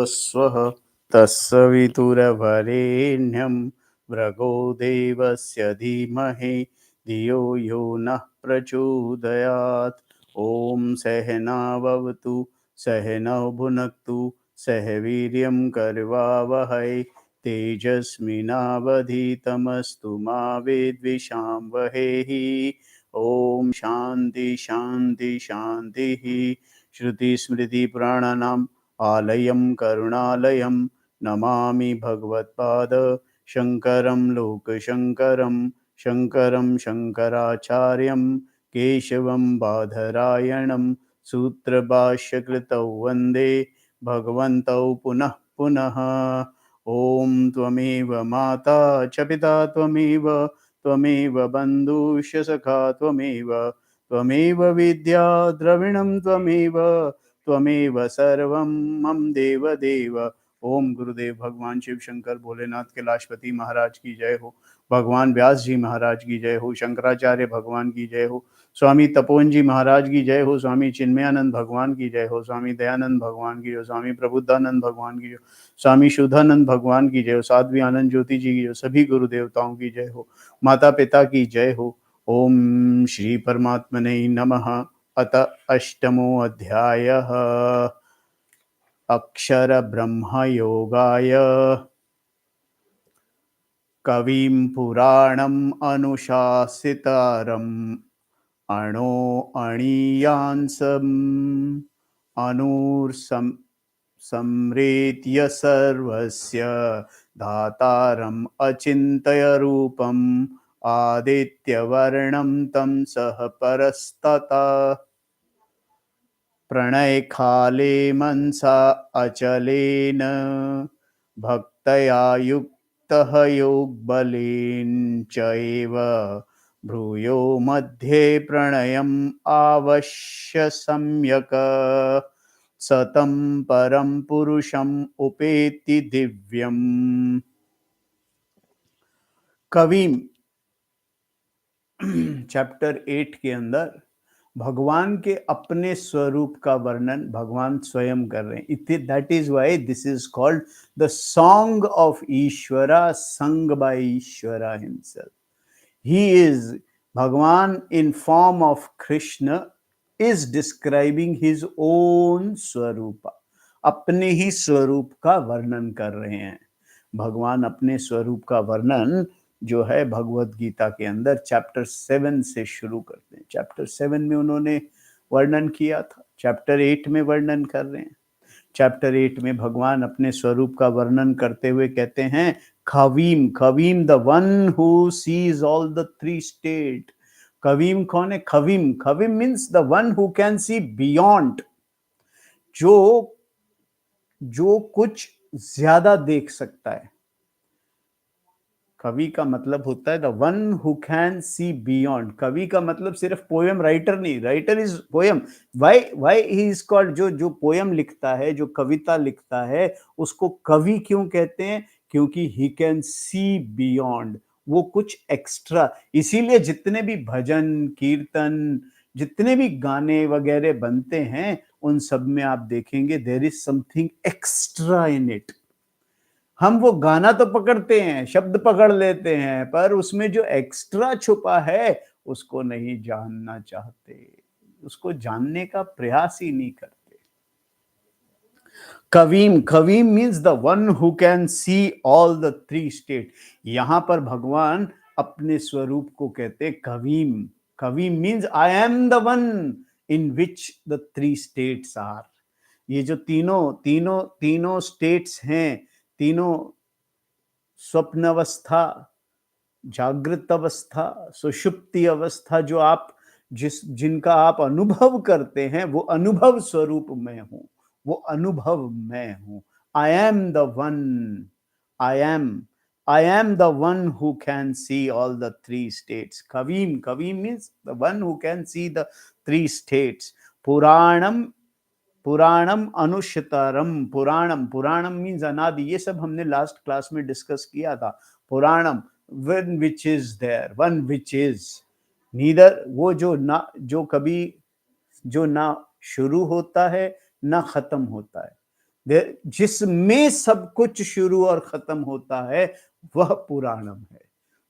स्वः तत्सवितुर्वरेण्यं भृगो देवस्य धीमहि धियो यो नः प्रचोदयात्। ॐ सहनाववतु सहनौ भुनक्तु सह वीर्यं करवावहै तेजस्विनावधीतमस्तु मा विद्विषावहैः। ओम शांति शांति शांति। श्रुति स्मृति पुराणानाम आलयं करुणालयं नमामि भगवत्पाद शंकरं लोकशंकरं शंकरं शंकराचार्यं केशवं बादरायणं सूत्रभाष्यकृतौ वन्दे भगवन्तौ पुनः पुनः। ओम त्वमेव माता च पिता त्वमेव त्वमेव बन्धुश्च सखा त्वमेव त्वमेव विद्या द्रविणं त्वमेव त्वमेव सर्वं मम देव देव। ओम गुरुदेव भगवान शिव शंकर भोलेनाथ कैलाशपति महाराज की जय हो। भगवान व्यास जी महाराज की जय हो। शंकराचार्य भगवान की जय हो। स्वामी तपोवन जी महाराज की जय हो। स्वामी चिन्मयानंद भगवान की जय हो। स्वामी दयानंद भगवान की जय हो। स्वामी प्रबुद्धानंद भगवान की जय हो। स्वामी शुद्धानंद भगवान की जय हो। साध्वी आनंद ज्योति जी की जय हो। सभी गुरु देवताओं की जय हो। माता पिता की जय हो। ओम श्री परमात्मने नमः। अत अष्टमो अध्यायः अक्षर ब्रह्म योगाय। कविं पुराणम् अनुशासितारम् अणो अणीयांसम् अनुर्सं सम्रेत्य सर्वस्य धातारम् अचिन्तय रूपम् आदित्यवर्णं तं सह परस्तता प्रणयकाले मनसा अचलेन भक्तया युक्तः योगबलेन च एव भ्रूयो मध्ये प्रणयम् आवश्य सम्यक् सतं परम पुरुषम् उपेति दिव्यम्। कविम चैप्टर 8 के अंदर भगवान के अपने स्वरूप का वर्णन भगवान स्वयं कर रहे हैं। That is why this is called the song of ईश्वरा संग बाय ईश्वरा हिमसेल्फ। ही इज भगवान in form of Krishna is describing his own स्वरूप। अपने ही स्वरूप का वर्णन कर रहे हैं। भगवान अपने स्वरूप का वर्णन जो है भगवत गीता के अंदर चैप्टर 7 से शुरू करते हैं। चैप्टर 7 में उन्होंने वर्णन किया था, चैप्टर 8 में वर्णन कर रहे हैं। चैप्टर 8 में भगवान अपने स्वरूप का वर्णन करते हुए कहते हैं खवीम, खवीम the one who sees all the three state. कवीम कौन है? खवीम, खवीम means the one who can see beyond, जो कुछ ज्यादा देख सकता है। कवि का मतलब होता है the one who can see beyond. कवि का मतलब सिर्फ पोएम राइटर नहीं, writer is poem. Why he is called, जो पोएम लिखता है, जो कविता लिखता है, उसको कवि क्यों कहते हैं? क्योंकि ही कैन सी बियॉन्ड, वो कुछ एक्स्ट्रा। इसीलिए जितने भी भजन कीर्तन, जितने भी गाने वगैरह बनते हैं, उन सब में आप देखेंगे there is something extra in it. हम वो गाना तो पकड़ते हैं, शब्द पकड़ लेते हैं, पर उसमें जो एक्स्ट्रा छुपा है उसको नहीं जानना चाहते, उसको जानने का प्रयास ही नहीं करते। कवीम, कवीम means the one who can see all the three state. यहां पर भगवान अपने स्वरूप को कहते हैं कवीम। कवीम means I am the one in which the three states are. ये जो तीनों स्टेट्स हैं, तीनों स्वप्न अवस्था, जागृत अवस्था, सुषुप्ति अवस्था, जो आप जिनका आप अनुभव करते हैं, वो अनुभव स्वरूप में हूं, वो अनुभव मैं हूं। I am the one, I am the one who can see all the three states. कवीम, कवीम means the one who can see the three states. पुराणम, पुराणम अनुष्ठितारम। पुराणम, पुराणम मीन्स अनादि। ये सब हमने लास्ट क्लास में डिस्कस किया था। पुराणम, one which is there, one which is neither, वो जो ना, जो कभी, जो ना शुरू होता है ना खत्म होता है। जिसमें सब कुछ शुरू और खत्म होता है वह पुराणम है।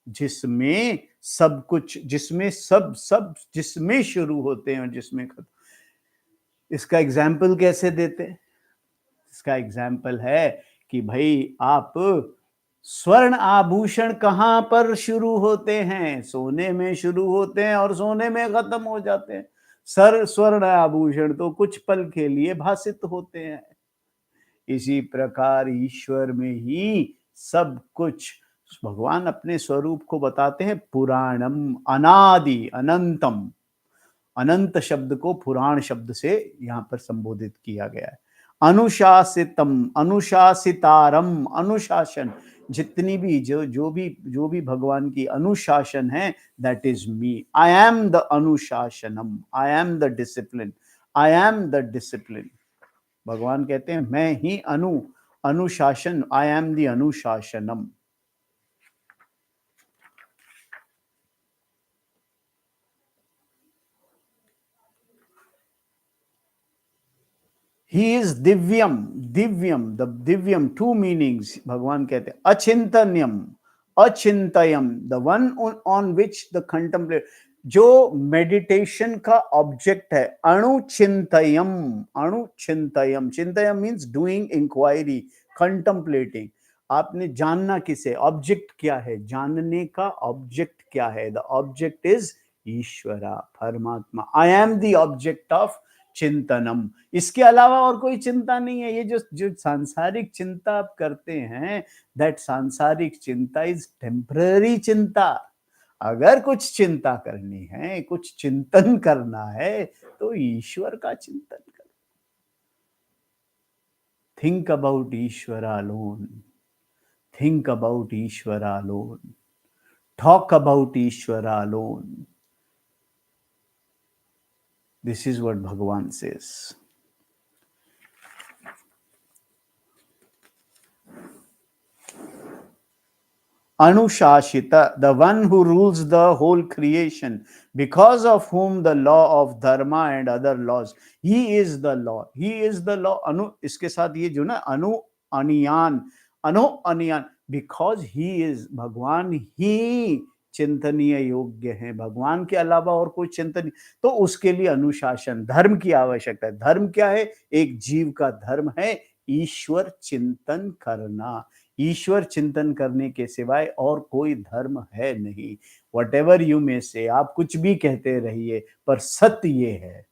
जिसमें सब कुछ, जिसमें सब सब जिसमें शुरू होते हैं और जिसमें खत्म। इसका एग्जाम्पल कैसे देते हैं? इसका एग्जाम्पल है कि भाई आप स्वर्ण आभूषण कहां पर शुरू होते हैं? सोने में शुरू होते हैं और सोने में खत्म हो जाते हैं। स्वर्ण आभूषण तो कुछ पल के लिए भासित होते हैं। इसी प्रकार ईश्वर में ही सब कुछ, भगवान अपने स्वरूप को बताते हैं पुराणम, अनादि, अनंतम। अनंत शब्द को पुराण शब्द से यहां पर संबोधित किया गया है। अनुशासितम, अनुशासितारम, अनुशासन, जितनी भी जो भी भगवान की अनुशासन है, that is me. I am the अनुशासनम, I am the discipline, I am the discipline. भगवान कहते हैं मैं ही अनुशासन, आई एम द अनुशासनम। ही इज दिव्यम, दिव्यम, द दिव्यम, टू मीनिंग्स भगवान कहते हैं। अचिंतन्यम, अचिंतयम, the one on which the contemplate, जो मेडिटेशन का ऑब्जेक्ट है। अणुचिंतयम, अणुचिंतयम, चिंतयम मीन्स डूइंग इंक्वायरी, कंटेम्पलेटिंग। आपने जानना किसे? ऑब्जेक्ट क्या है? जानने का ऑब्जेक्ट क्या है? द ऑब्जेक्ट इज ईश्वरा, परमात्मा। I am the object of चिंतनम। इसके अलावा और कोई चिंता नहीं है। ये जो जो सांसारिक चिंता आप करते हैं, दैट सांसारिक चिंता इज टेम्पररी चिंता। अगर कुछ चिंता करनी है, कुछ चिंतन करना है, तो ईश्वर का चिंतन करो। Think about Ishwar alone, think about Ishwar alone, talk about Ishwar alone. This is what भगवान says. Anushashita, the one who rules the whole creation, because of whom the law of dharma and other laws, he is the law, he is the law. Anu, इसके साथ ये जो ना अनु अनियान, अनु अनियान, because he is, भगवान ही चिंतनीय योग्य है। भगवान के अलावा और कोई चिंतन, तो उसके लिए अनुशासन, धर्म की आवश्यकता है। धर्म क्या है? एक जीव का धर्म है ईश्वर चिंतन करना। ईश्वर चिंतन करने के सिवाय और कोई धर्म है नहीं। वट एवर यू में से, आप कुछ भी कहते रहिए, पर सत्य ये है,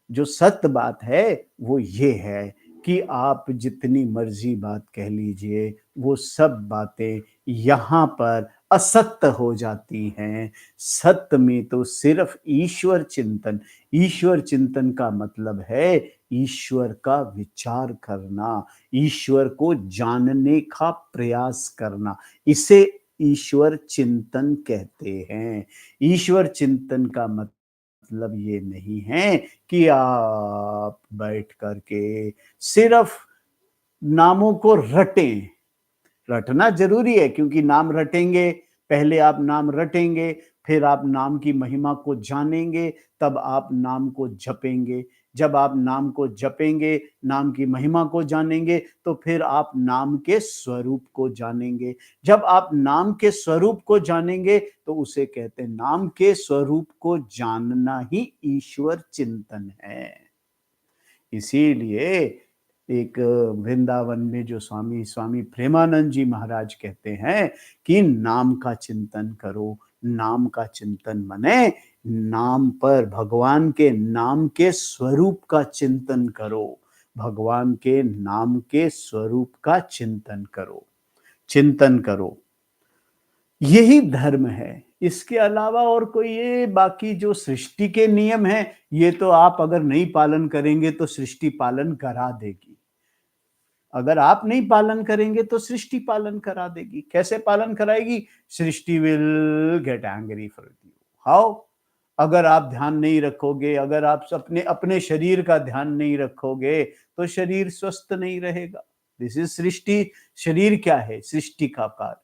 जो सत्य बात है वो ये है कि आप जितनी मर्जी बात कह लीजिए, वो सब बातें यहां पर असत्य हो जाती हैं। सत्य में तो सिर्फ ईश्वर चिंतन। ईश्वर चिंतन का मतलब है ईश्वर का विचार करना, ईश्वर को जानने का प्रयास करना। इसे ईश्वर चिंतन कहते हैं। ईश्वर चिंतन का मतलब ये नहीं है कि आप बैठ करके सिर्फ नामों को रटें। रटना जरूरी है, क्योंकि नाम रटेंगे, पहले आप नाम रटेंगे, फिर आप नाम की महिमा को जानेंगे, तब आप नाम को जपेंगे। जब आप नाम को जपेंगे, नाम की महिमा को जानेंगे, तो फिर आप नाम के स्वरूप को जानेंगे। जब आप नाम के स्वरूप को जानेंगे, तो उसे कहते हैं, नाम के स्वरूप को जानना ही ईश्वर चिंतन है। इसीलिए एक वृंदावन में जो स्वामी प्रेमानंद जी महाराज कहते हैं कि नाम का चिंतन करो। नाम का चिंतन माने नाम पर, भगवान के नाम के स्वरूप का चिंतन करो। भगवान के नाम के स्वरूप का चिंतन करो, चिंतन करो। यही धर्म है। इसके अलावा और कोई, ये बाकी जो सृष्टि के नियम हैं, ये तो आप अगर नहीं पालन करेंगे तो सृष्टि पालन करा देगी। अगर आप नहीं पालन करेंगे तो सृष्टि पालन करा देगी। कैसे पालन कराएगी? सृष्टि will get angry for you. How? अगर आप ध्यान नहीं रखोगे, अगर आप अपने अपने शरीर का ध्यान नहीं रखोगे, तो शरीर स्वस्थ नहीं रहेगा। दिस इज सृष्टि। शरीर क्या है? सृष्टि का कार्य।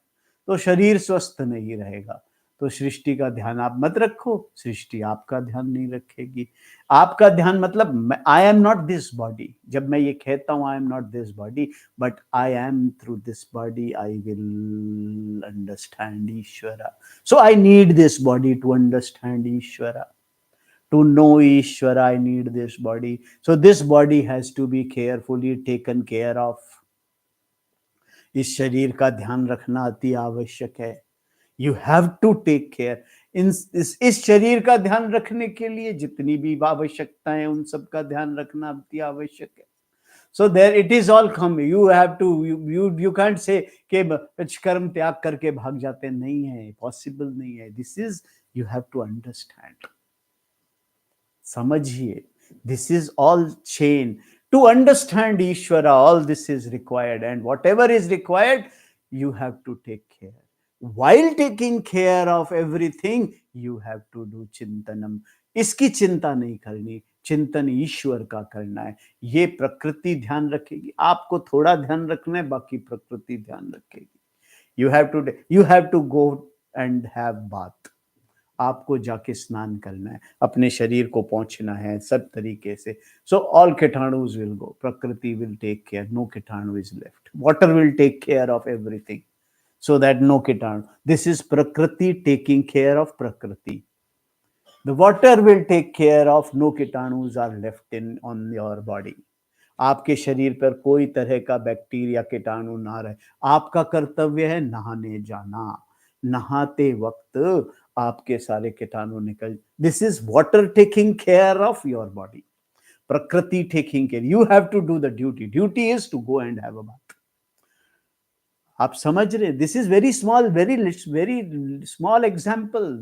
तो शरीर स्वस्थ नहीं रहेगा, तो सृष्टि का ध्यान आप मत रखो, सृष्टि आपका ध्यान नहीं रखेगी। आपका ध्यान मतलब I am not this body, जब मैं ये कहता हूं I am not this body, but I am through this body I will understand ईश्वरा। So I need this body to understand ईश्वरा, to know Ishvara. I need this body. So this body has to be carefully taken care of. इस शरीर का ध्यान रखना अति आवश्यक है। You have to take care. इस शरीर का ध्यान रखने के लिए जितनी भी आवश्यकताएं उन सब का ध्यान रखना अति आवश्यक है। So there it is all come. You have to you can't say कि कर्म त्याग करके भाग जाते, नहीं है, पॉसिबल नहीं है। This is you have to understand. समझिए, this is all chain. To understand Ishvara, all this is required, and whatever is required, you have to take care. While taking care of everything, you have to do चिंतनम। इसकी चिंता नहीं करनी, चिंतन ईश्वर का करना है। ये प्रकृति ध्यान रखेगी, आपको थोड़ा ध्यान रखना है, बाकी प्रकृति ध्यान रखेगी। you have to go and have bath। आपको जाके स्नान करना है, अपने शरीर को पहुंचना है सब तरीके से। सो ऑल कीटाणुज विल गो, प्रकृति विल टेक केयर, नो कीटाणु is left, water will take care of everything, so that no कीटाणु। दिस इज प्रकृति टेकिंग केयर ऑफ प्रकृति। The water will take care of, no कीटाणुज are left in on your body. आपके शरीर पर कोई तरह का बैक्टीरिया कीटाणु ना रहे। आपका कर्तव्य है नहाने जाना, नहाते वक्त आपके सारे कीटाणु निकल। This is water taking care of your body, प्रकृति taking care. You have to do the duty, duty is to go and have a bath. आप समझ रहे? This is very small, very small example.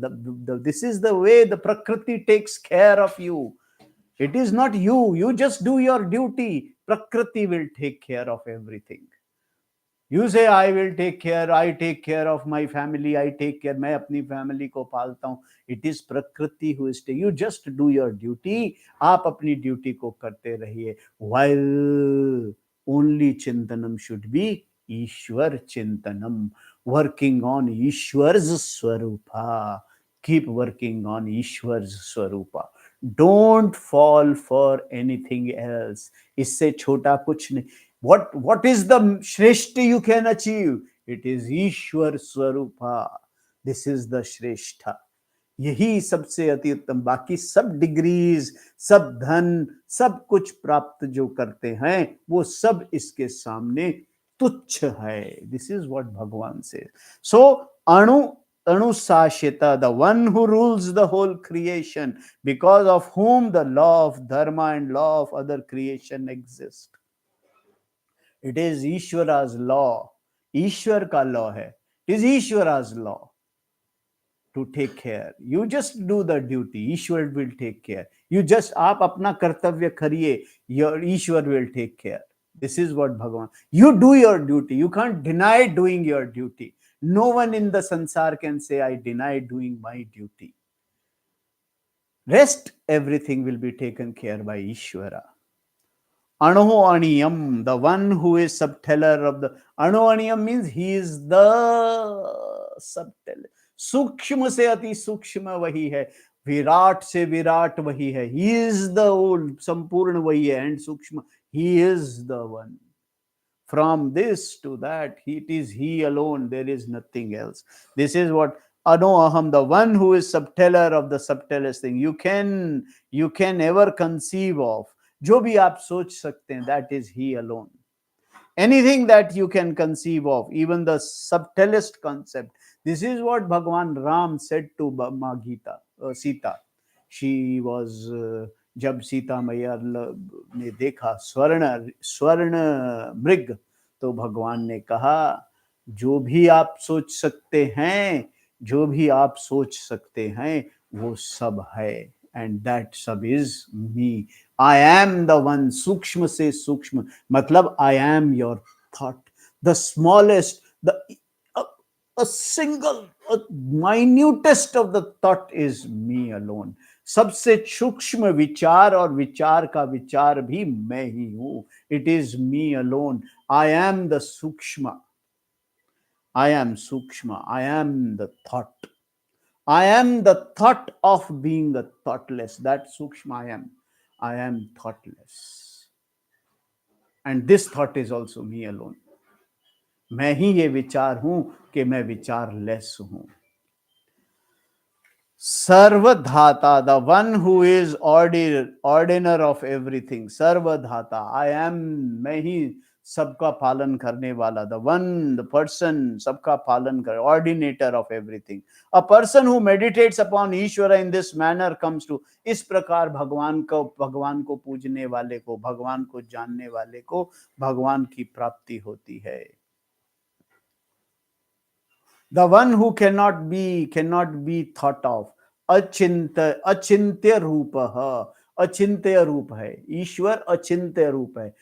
This is the way the प्रकृति takes care of you. It is not you. You just do your duty. Prakriti will take care of everything. You say, I will take care. I take care of my family. I take care. मैं अपनी family को पालता हूँ. It is Prakriti who is taking. You just do your duty. आप अपनी duty को करते रहिए. While only Chintanam should be Ishwar Chintanam. Working on Ishwar's Swarupa. Keep working on Ishwar's Swarupa. Don't fall for anything else. इससे छोटा कुछ नहीं। What is the Shrestha you can achieve? It is Ishwar Swarupa. This is the Shrestha. यही सबसे अति उत्तम। बाकी सब डिग्रीज, सब धन, सब कुछ प्राप्त जो करते हैं वो सब इसके सामने तुच्छ है। दिस इज व्हाट भगवान से। सो Anusashita, the one who rules the whole creation, because of whom the law of dharma and law of other creation exist. It is Ishwara's law. Ishwar ka law hai. It is Ishwara's law to take care. You just do the duty. Ishwar will take care. You just, आप अपना कर्तव्य करिए. Your Ishwar will take care. This is what Bhagavan. You do your duty. You can't deny doing your duty. No one in the sansar can say, I deny doing my duty. Rest, everything will be taken care by Ishvara. Ano Aniyam, the one who is subteller of the... Ano Aniyam means he is the subteller. Sukshma se ati sukshma wahi hai. Virat se virat wahi hai. He is the old, sampurna wahi hai, and sukshma. He is the one. From this to that, it is he alone. There is nothing else. This is what Ano Aham, the one who is subteller of the subtellest thing. You can ever conceive of. जो भी आप सोच सकते हैं, that is he alone. Anything that you can conceive of, even the subtlest concept. This is what Bhagwan Ram said to Ma Gita, Sita. She was, जब सीता मैया ने देखा स्वर्ण मृग, तो भगवान ने कहा, जो भी आप सोच सकते हैं, जो भी आप सोच सकते हैं, वो सब है, and that sub is me. I am the one. Sukshma se sukshma, matlab I am your thought. The smallest, a single, a minutest of the thought is me alone. सबसे सूक्ष्म विचार और विचार का विचार भी मैं ही हूं. It is me alone. I am the Sukshma. I am Sukshma. I am the thought. I am the thought of being a thoughtless. That Sukshma I am. I am thoughtless. And this thought is also me alone. मैं ही ये विचार हूं कि मैं विचारलेस हूं. Sarvadhata, the one who is ordiner of everything. Sarvadhata, I am, मैं ही सबका पालन करने वाला. The one, the person, सबका पालन कर, ordinator of everything. A person who meditates upon Ishvara in this manner comes to, इस प्रकार भगवान को पूजने वाले को, भगवान को जानने वाले को भगवान की प्राप्ति होती है. The one who cannot be thought of. अचिंत्य रूप है. अचिंत्य रूप है. ईश्वर अचिंत्य रूप है.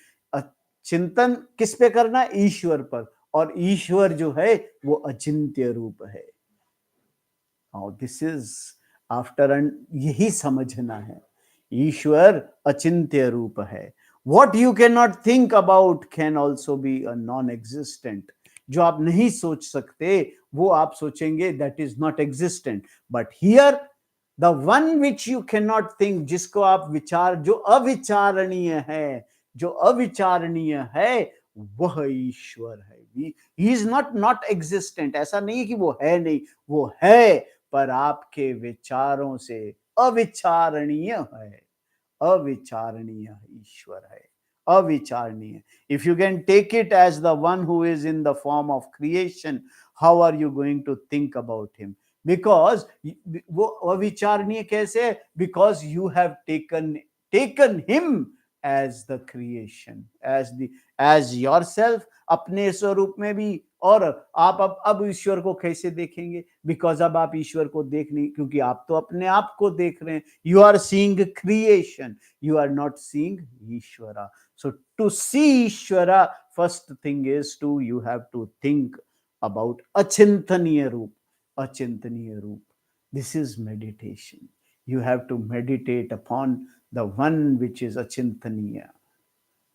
चिंतन किस पे करना? ईश्वर पर. और ईश्वर जो है वो अचिंत्य रूप है. दिस इज आफ्टर एंड यही समझना है. ईश्वर अचिंत्य रूप है. What you cannot think about can also be a non-existent. जो आप नहीं सोच सकते वो आप सोचेंगे that is not existent. But here the one which you cannot think, जिसको आप विचार, जो अविचारणीय है, जो अविचारणीय है वह ईश्वर है. He is not existent. ऐसा नहीं है कि वो है नहीं, वो है पर आपके विचारों से अविचारणीय है. अविचारणीय ईश्वर है. अविचारणीय. If you can take it as the one who is in the form of creation, how are you going to think about him? Because वो अविचारणीय कैसे है? Because you have taken him as the creation, as yourself, अपने स्वरूप में भी. और आप अब ईश्वर को कैसे देखेंगे? बिकॉज अब आप ईश्वर को देख नहीं, क्योंकि आप तो अपने आप को देख रहे हैं. You are seeing creation, you are not seeing ईश्वरा. सो टू सी ईश्वरा, first thing is to you have to think about अचिंतनीय रूप. अचिंतनीय रूप. This is meditation. You have to meditate upon the one which is अचिंतनीय.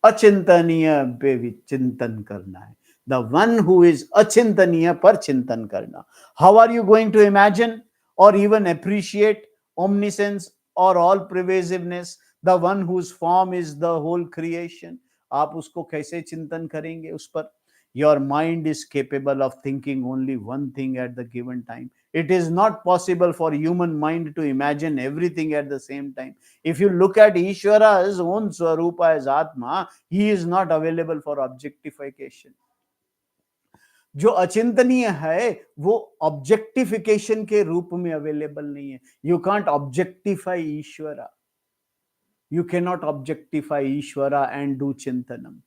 अचिंतनीय पे भी चिंतन करना है. The one who is achintaniya par chintan karna. How are you going to imagine or even appreciate omniscience or all pervasiveness? The one whose form is the whole creation. आप उसको कैसे चिंतन करेंगे उस पर? Your mind is capable of thinking only one thing at the given time. It is not possible for human mind to imagine everything at the same time. If you look at Ishvara's own Swarupa as Atma, he is not available for objectification. जो अचिंतनीय है वो objectification के रूप में available नहीं है. You can't objectify ईश्वरा. You cannot objectify ईश्वरा एंड डू चिंतनम.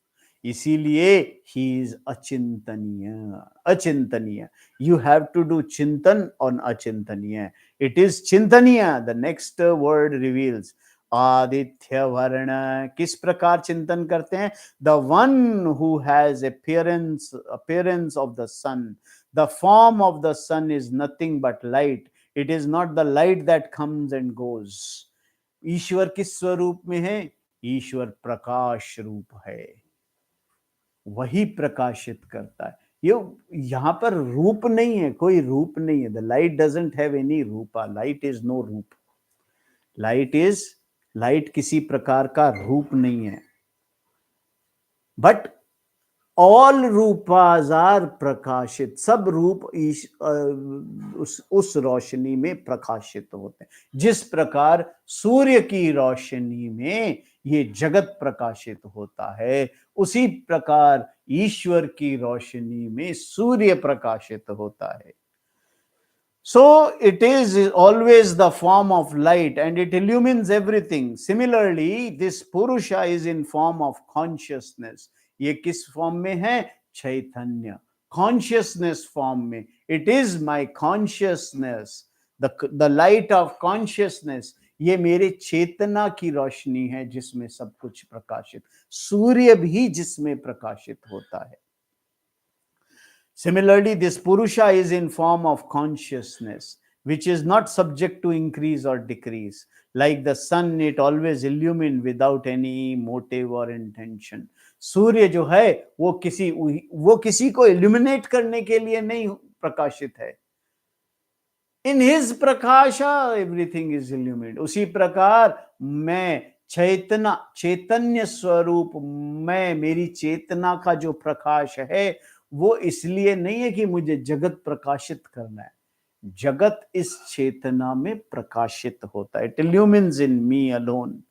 इसीलिए ही इज अचिंतनीय. अचिंतनीय. यू हैव टू डू चिंतन ऑन अचिंतनीय. इट इज चिंतनीय. द नेक्स्ट वर्ड रिवील्स आदित्य वर्ण. किस प्रकार चिंतन करते हैं? The one who has appearance of the sun. The form of the sun is nothing but light. It is not the light that comes and goes. ईश्वर किस स्वरूप में है? ईश्वर प्रकाश रूप है. वही प्रकाशित करता है. ये यहां पर रूप नहीं है, कोई रूप नहीं है. The light doesn't have any rupa. Light is no roop. Light किसी प्रकार का रूप नहीं है. बट ऑल रूपाज आर प्रकाशित. सब रूप उस रोशनी में प्रकाशित होते हैं. जिस प्रकार सूर्य की रोशनी में ये जगत प्रकाशित होता है, उसी प्रकार ईश्वर की रोशनी में सूर्य प्रकाशित होता है. So it is always the form of light and it illumines everything. Similarly, this Purusha is in form of consciousness. ये किस फॉर्म में है? चैतन्य. Consciousness फॉर्म में. It is my consciousness. The light of consciousness. ये मेरे चेतना की रोशनी है जिसमें सब कुछ प्रकाशित. सूर्य भी जिसमें प्रकाशित होता है. Similarly, this Purusha is in form of consciousness, which is not subject to increase or decrease. Like the sun, it always illuminates without any motive or intention. सूर्य जो है वो किसी को illuminate करने के लिए नहीं प्रकाशित है. इन हिज प्रकाशा एवरीथिंग इज इल्यूमिनेट। उसी प्रकार मैं चैतन्य स्वरूप, मैं, मेरी चेतना का जो प्रकाश है वो इसलिए नहीं है कि मुझे जगत प्रकाशित करना है, जगत इस चेतना में प्रकाशित होता है। It illumines in me alone.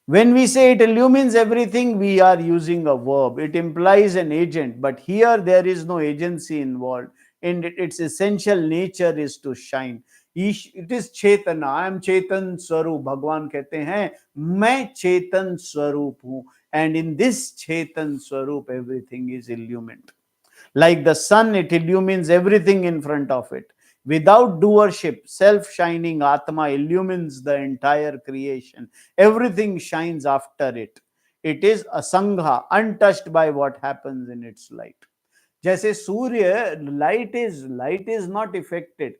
When we say it illumines everything, we are using a verb. It implies an agent, but here there is no agency involved. And its essential nature is to shine. It is Chetana. I am Chetan Swarup. भगवान कहते हैं मैं चेतन स्वरूप हूं, and in this Chetan Swarup everything is illumined. Like the sun, it illumines everything in front of it. Without doership, self-shining Atma illumines the entire creation. Everything shines after it. It is asangha, untouched by what happens in its light. जैसे सूर्य, light is not affected.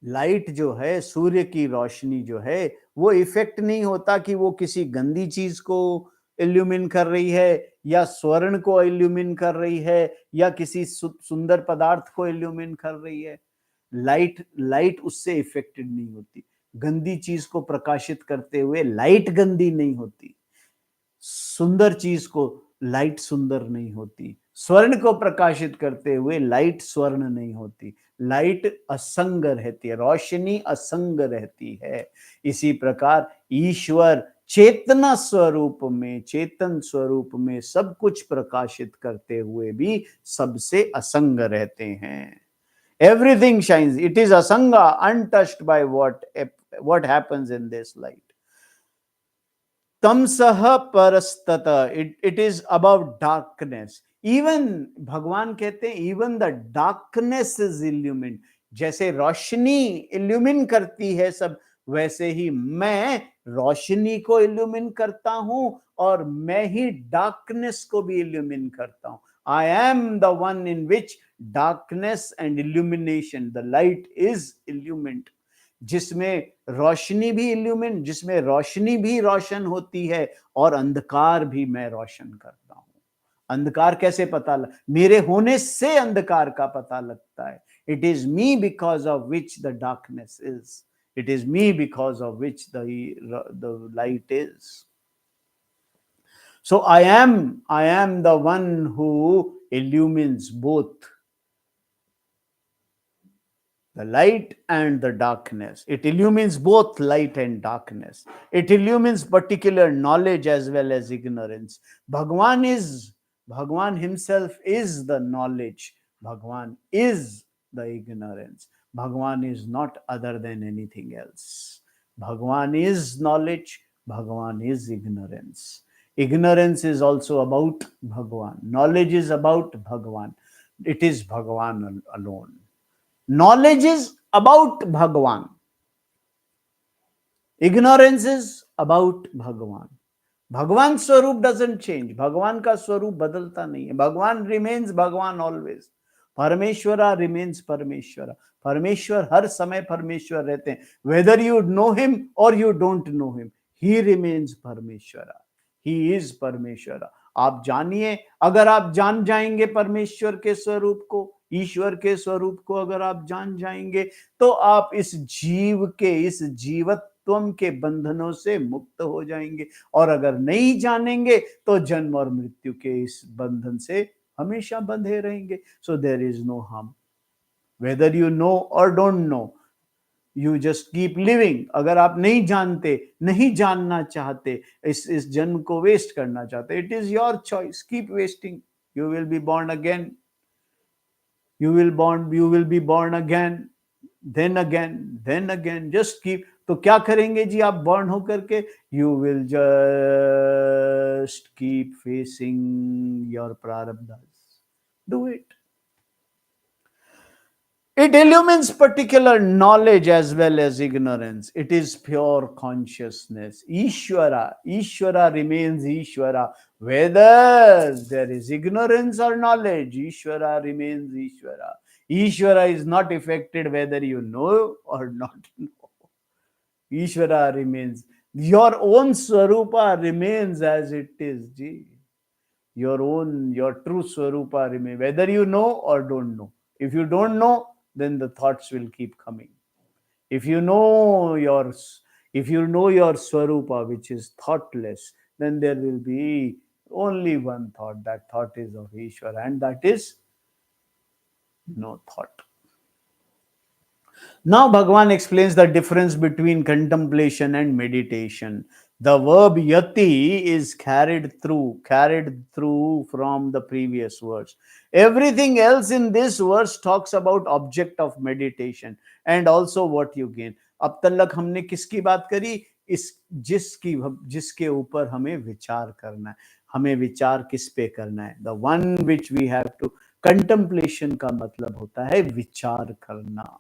Light जो है, सूर्य की रोशनी जो है, वो effect नहीं होता कि वो किसी गंदी चीज को इल्यूमिन कर रही है, या स्वर्ण को इल्यूमिन कर रही है, या किसी सुंदर पदार्थ को इल्यूमिन कर रही है। लाइट उससे इफेक्टेड नहीं होती। गंदी चीज को प्रकाशित करते हुए लाइट गंदी नहीं होती, सुंदर चीज को लाइट सुंदर नहीं होती, स्वर्ण को प्रकाशित करते हुए लाइट स्वर्ण नहीं होती। लाइट असंग रहती है, रोशनी असंग रहती है। इसी प्रकार ईश्वर चेतना स्वरूप में, चेतन स्वरूप में सब कुछ प्रकाशित करते हुए भी सबसे असंग रहते हैं। एवरीथिंग शाइन्स, इट इज असंगा, untouched by what happens in this light. तमसह परस्तत, it is about darkness. Even भगवान कहते हैं even the darkness is illumine. जैसे रोशनी इल्यूमिन करती है सब, वैसे ही मैं रोशनी को इल्यूमिन करता हूं, और मैं ही डार्कनेस को भी इल्यूमिन करता हूं। I am the one in which darkness and illumination, the light is illumined. जिसमें रोशनी भी रोशन होती है, और अंधकार भी मैं रोशन करता हूं। अंधकार कैसे पता मेरे होने से अंधकार का पता लगता है। It is me because of which the darkness is, it is me because of which the light is. So I am the one who illumines both the light and the darkness. It illumines both light and darkness. It illumines particular knowledge as well as ignorance. Bhagwan himself is the knowledge. Bhagwan is the ignorance. Bhagwan is not other than anything else. Bhagwan is knowledge. Bhagwan is ignorance. Ignorance is also about Bhagwan. Knowledge is about Bhagwan. It is Bhagwan alone. Knowledge is about Bhagwan. Ignorance is about Bhagwan. Bhagwan Swarup doesn't change. Bhagwan का स्वरूप बदलता नहीं है. Bhagwan remains Bhagwan always. परमेश्वरा remains परमेश्वरा. परमेश्वर हर समय परमेश्वर रहते हैं. Whether you know him or you don't know him, he remains परमेश्वरा. He is परमेश्वरा. आप जानिए, अगर आप जान जाएंगे परमेश्वर के स्वरूप को, ईश्वर के स्वरूप को अगर आप जान जाएंगे, तो आप इस जीवत्व के बंधनों से मुक्त हो जाएंगे। और अगर नहीं जानेंगे तो जन्म और मृत्यु के इस बंधन से हमेशा बंधे रहेंगे। So there is no harm, whether you know or don't know, you just keep living. अगर आप नहीं जानते, नहीं जानना चाहते, इस जन्म को वेस्ट करना चाहते, it is your choice, keep wasting. You will be born again, you will be born again, then again, just keep। तो क्या करेंगे जी आप बॉर्न होकर के? You will just keep facing your prarabdhas. Do it. It illumines particular knowledge as well as ignorance. It is pure consciousness. Ishwara remains Ishwara. Whether there is ignorance or knowledge, Ishwara remains Ishwara. Ishwara is not affected whether you know or not know. Ishwara remains. Your own Swarupa remains as it is, ji. Your true Swarupa remains, whether you know or don't know. If you don't know, then the thoughts will keep coming. If you know your Swarupa, which is thoughtless, then there will be only one thought. That thought is of Ishvara, and that is no thought. Now Bhagavan explains the difference between contemplation and meditation. The verb yati is carried through from the previous verse. Everything else in this verse talks about object of meditation and also what you gain. अब तक हमने किसकी बात करी? इस जिसके ऊपर हमें विचार करना है. हमें विचार किस पे करना है? The one which we have to. Contemplation का मतलब होता है विचार करना.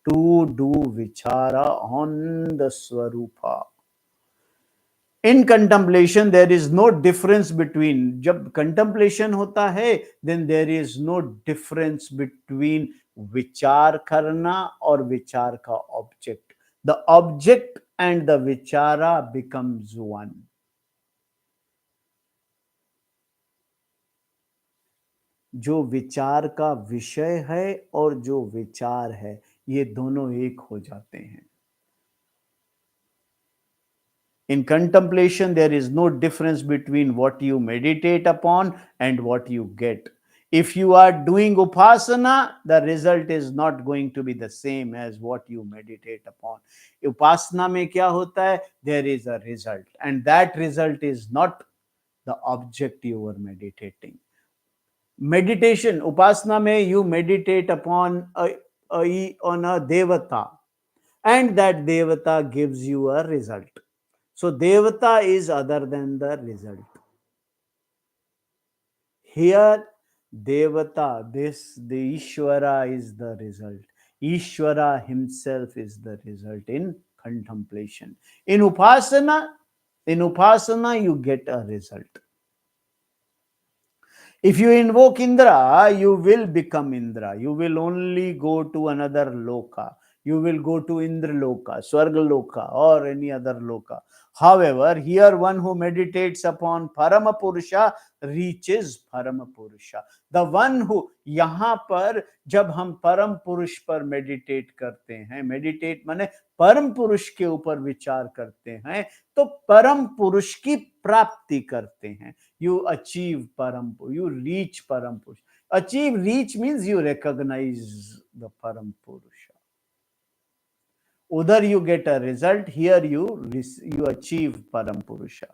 To do vichara on the Swarupa. In contemplation, there is no difference between. जब contemplation होता है, then there is no difference between विचार करना और विचार का object. The object and the vichara becomes one. जो विचार का विषय है और जो विचार है, ये दोनों एक हो जाते हैं. In contemplation, there is no difference between what you meditate upon and what you get. If you are doing upasana, the result is not going to be the same as what you meditate upon. Upasana mein kya hota hai? There is a result, and that result is not the object you were meditating. Meditation, upasana mein you meditate upon on a devata, and that devata gives you a result. So devata is other than the result. Here devata, the Ishwara is the result. Ishwara himself is the result in contemplation. In upasana you get a result. If you invoke Indra, you will become Indra. You will only go to another loka. You will go to Indra loka, Swarga loka, or any other loka. However, here one who meditates upon Parama Purusha reaches Parama Purusha. The one who, यहाँ पर जब हम परम पुरुष पर meditate करते हैं, meditate माने परम पुरुष के ऊपर विचार करते हैं, तो परम पुरुष की प्राप्ति करते हैं. You achieve Param, you reach Param Purusha. Reach means you recognize the Param Purusha. Udhar you get a result, here you achieve Param Purusha.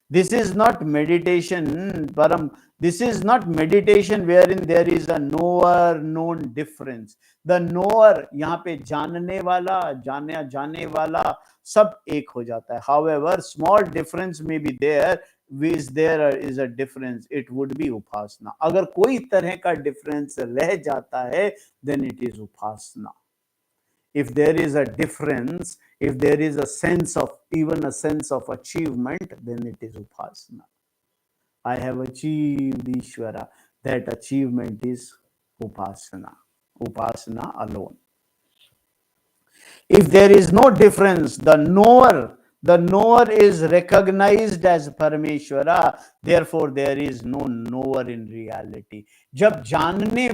This is not meditation, this is not meditation wherein there is a knower known difference. The knower, यहाँ पे जानने वाला, जाने वाला सब एक हो जाता है. However, small difference may be there. There is a difference, it would be upasana. अगर कोई तरह का difference रह जाता है, then it is upasana. If there is a difference, if there is even a sense of achievement, then it is upasana. I have achieved Ishvara. That achievement is upasana. Upasana alone. If there is no difference, the knower is recognized as Parameshwara, therefore there is no knower in reality. जब जानने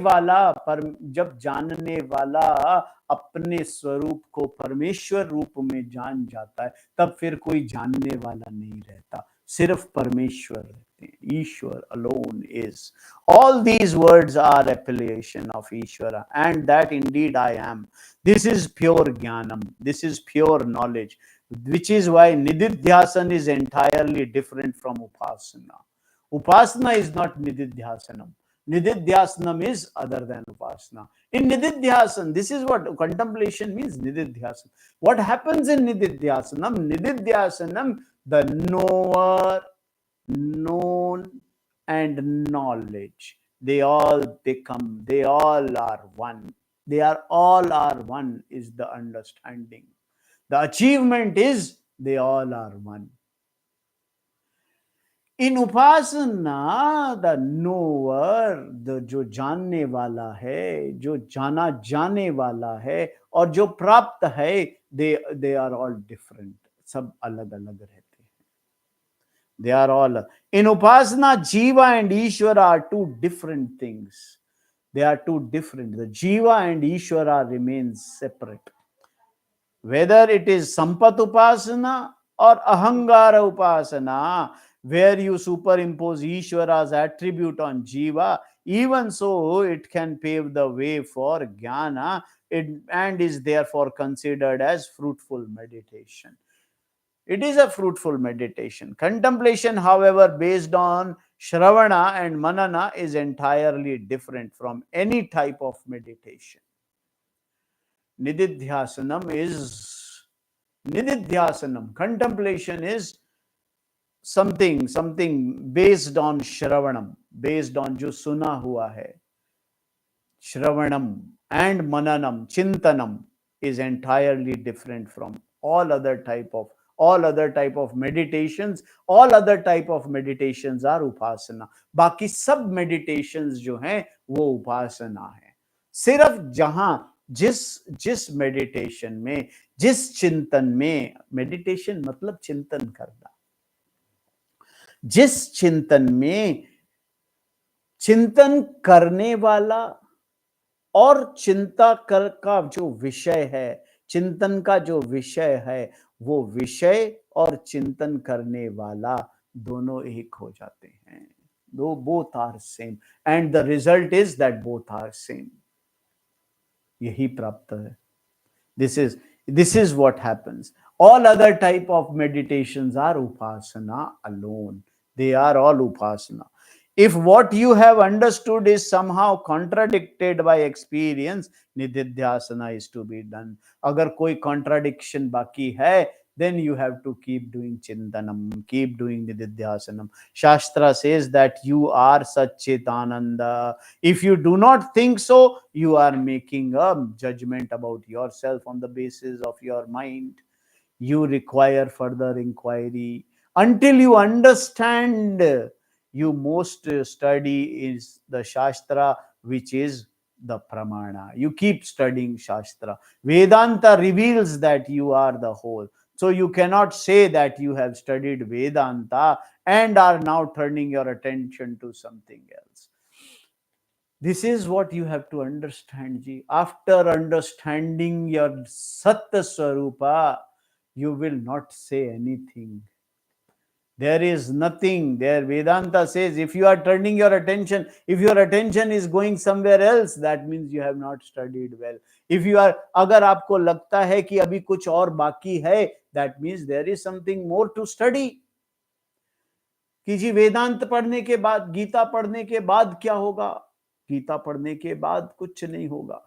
वाला अपने स्वरूप को परमेश्वर रूप में जान जाता है, तब फिर कोई जानने वाला नहीं रहता, सिर्फ परमेश्वर रहते हैं. ईश्वर alone is. All these words are appellation of Ishvara, and that indeed I am. This is pure jnanam. This is pure knowledge, which is why nididhyasan is entirely different from upasana. Upasana is not nididhyasanam. Nididhyasanam is other than upasana. In nididhyasan, this is what contemplation means. Nididhyasan. What happens in nididhyasanam? Nididhyasanam, the knower, known, and knowledge, they all are one. They are all are one is the understanding. The achievement is they all are one. In upasana, the knower, the जो जानने वाला है, जो जाना जाने वाला है, और जो प्राप्त है, they are all different. सब अलग अलग रहते हैं. They are all. In upasana, Jiva and Ishvara are two different things. They are two different. The Jiva and Ishwara remains separate. Whether it is Sampat Upasana or Ahangara Upasana, where you superimpose Ishwara's attribute on Jiva, even so it can pave the way for Jnana, and is therefore considered as fruitful meditation. It is a fruitful meditation. Contemplation, however, based on Shravana and Manana is entirely different from any type of meditation. Nididhyasanam, contemplation is something based on Shravanam, based on जो सुना हुआ है. Shravanam and Mananam, Chintanam is entirely different from all other type of meditations. All other type of meditations are upasana. बाकी सब meditations जो हैं वो उपासना है. सिर्फ जहां जिस मेडिटेशन में, जिस चिंतन में, मेडिटेशन मतलब चिंतन करना, जिस चिंतन में चिंतन करने वाला और चिंता कर का जो विषय है, चिंतन का जो विषय है, वो विषय और चिंतन करने वाला दोनों एक हो जाते हैं. दो both are same and the result is that both are same. यही प्राप्त है. This is what happens. All other type of meditations are upasana alone. They are all upasana. If what you have understood is somehow contradicted by experience, nididhyasana is to be done. अगर कोई contradiction बाकी है, then you have to keep doing chintanam, keep doing nididhyasanam. Shastra says that you are Satchitananda. If you do not think so, you are making a judgment about yourself on the basis of your mind. You require further inquiry. Until you understand, you most study is the Shastra, which is the Pramana. You keep studying Shastra. Vedanta reveals that you are the whole. So you cannot say that you have studied Vedanta and are now turning your attention to something else. This is what you have to understand, Ji. After understanding your Satta Swarupa, you will not say anything. There is nothing there. Vedanta says if you are turning your attention, if your attention is going somewhere else, that means you have not studied well. If you are, अगर आपको लगता है कि अभी कुछ और बाकी है, that means there is something more to study. कि जी वेदांत पढ़ने के बाद, गीता पढ़ने के बाद क्या होगा? गीता पढ़ने के बाद कुछ नहीं होगा.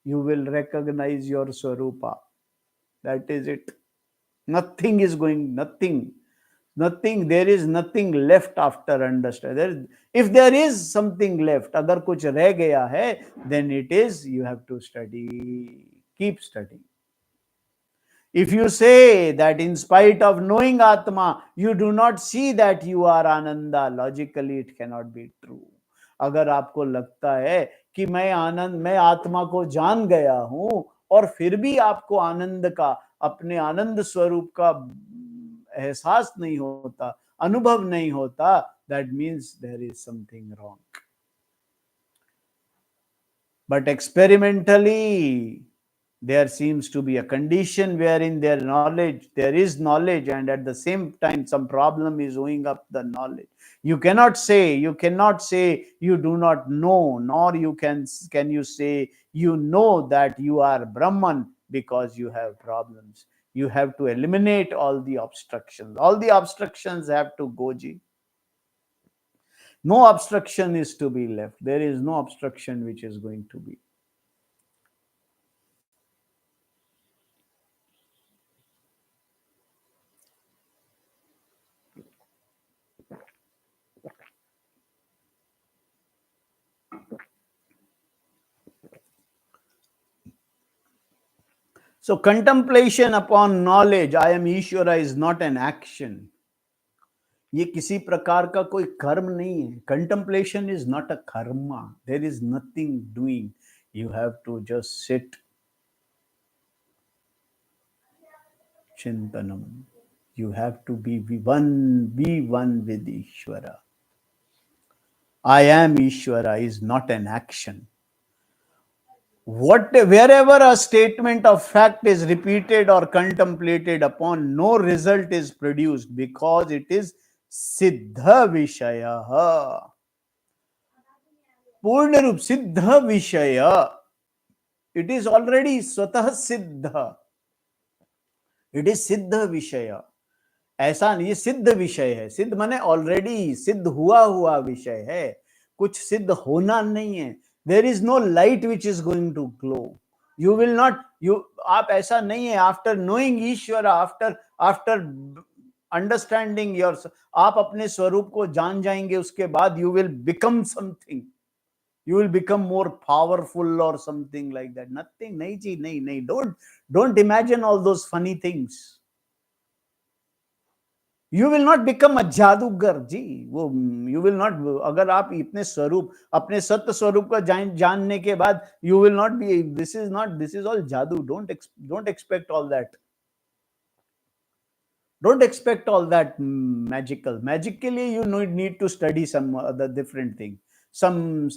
You will recognize your Swarupa. That is it. Nothing is going, nothing. There is nothing left after understanding. If there is something left, अगर कुछ रह गया है, then it is you have to study. Keep studying. If you say that in spite of knowing Atma, you do not see that you are Ananda, logically it cannot be true. अगर आपको लगता है कि मैं आत्मा को जान गया हूं और फिर भी आपको आनंद का, अपने आनंद स्वरूप का एहसास नहीं होता, अनुभव नहीं होता, that means there is something wrong. But experimentally, there seems to be a condition wherein there is knowledge, and at the same time some problem is owing up the knowledge. You cannot say you do not know, nor can you say you know that you are Brahman because you have problems. You have to eliminate all the obstructions. All the obstructions have to go, Ji. No obstruction is to be left. There is no obstruction which is going to be. So contemplation upon knowledge, I am Ishwara, is not an action. ये किसी प्रकार का कोई कर्म नहीं है. Contemplation is not a karma. There is nothing doing. You have to just sit. Chintanam. You have to be one with Ishwara. I am Ishvara is not an action. Wherever a statement of fact is repeated or contemplated upon, no result is produced because it is siddha vishaya. Purna Rup siddha vishaya. It is already swatah siddha. It is siddha vishaya. ऐसा नहीं, ये सिद्ध विषय है. सिद्ध माने already सिद्ध हुआ विषय है, कुछ सिद्ध होना नहीं है. There is no light which is going to glow. You will not, you आप ऐसा नहीं है. After knowing Ishwar, after after understanding your, आप अपने स्वरूप को जान जाएंगे, उसके बाद you will become something, you will become more powerful or something like that. Nothing, nahi ji, nahi, don't imagine all those funny things. You will not become a जादूगर जी. वो you will not, अगर आप इतने स्वरूप, अपने सत्य स्वरूप का जानने के बाद you will not be, this is all जादू. Don't expect all that. Don't expect all that magical. Magically, you need to study some other different thing, some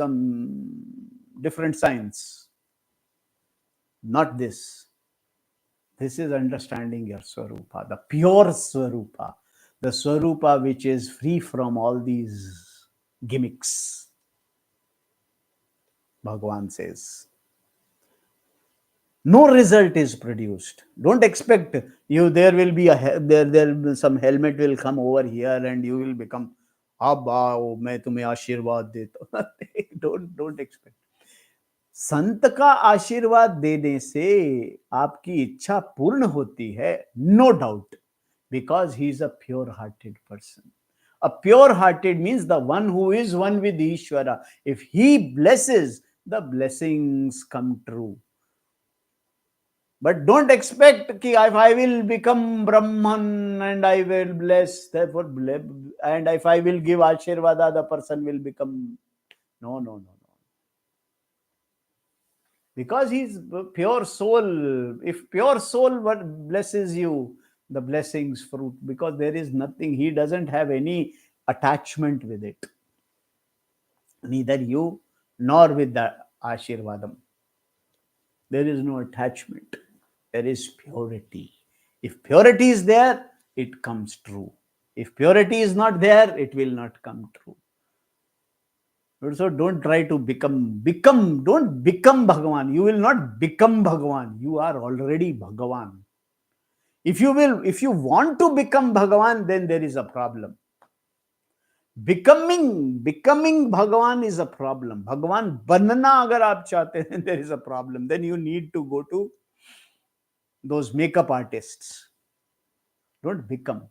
different science. Not this. This is understanding your Swarupa, the pure Swarupa, the Swarupa which is free from all these gimmicks. Bhagavan says, no result is produced. Don't expect there will be some helmet will come over here and you will become Abba, मैं तुम्हें आशीर्वाद देता. Don't expect. संत का आशीर्वाद देने से आपकी इच्छा पूर्ण होती है, no doubt, because he is a pure hearted person. A pure hearted means the one who is one with Ishvara. If he blesses, the blessings come true. But don't expect ki if I will become Brahman and I will bless, therefore, and if I will give Ashirvada, the person will become. No. Because he's pure soul. If pure soul blesses you, the blessings fruit, because there is nothing, he doesn't have any attachment with it. Neither you nor with the Ashirvadam. There is no attachment. There is purity. If purity is there, it comes true. If purity is not there, it will not come true. So don't try to don't become Bhagavan. You will not become Bhagavan. You are already Bhagavan. If you want to become Bhagavan, then there is a problem. Becoming Bhagavan is a problem. Bhagavan banna agar aap chahte hain, there is a problem. Then you need to go to those makeup artists. Don't become.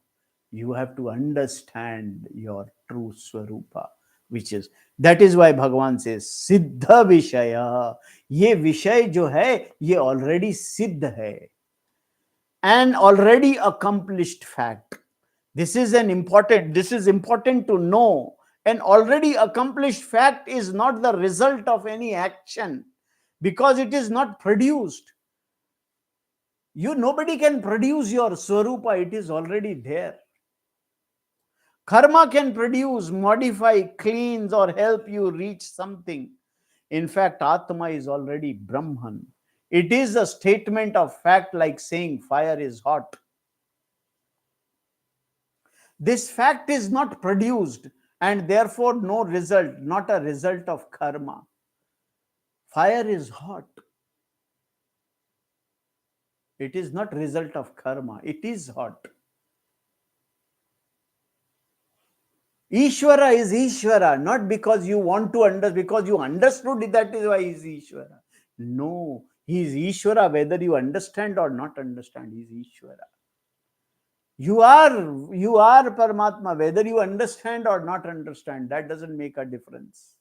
You have to understand your true Swarupa, which is, that is why Bhagavan says, Siddha Vishaya. Ye Vishay jo hai, ye already Siddha hai. An already accomplished fact. This is important to know. An already accomplished fact is not the result of any action, because it is not produced. Nobody can produce your Swarupa, it is already there. Karma can produce, modify, cleanse, or help you reach something. In fact, Atma is already Brahman. It is a statement of fact, like saying fire is hot. This fact is not produced and therefore no result, not a result of karma. Fire is hot. It is not result of karma. It is hot. Ishvara is Ishvara, not because you want to understand, because you understood it, that is why he is Ishvara. No, he is Ishvara whether you understand or not understand, he is Ishvara. You are Paramatma, whether you understand or not understand, that doesn't make a difference.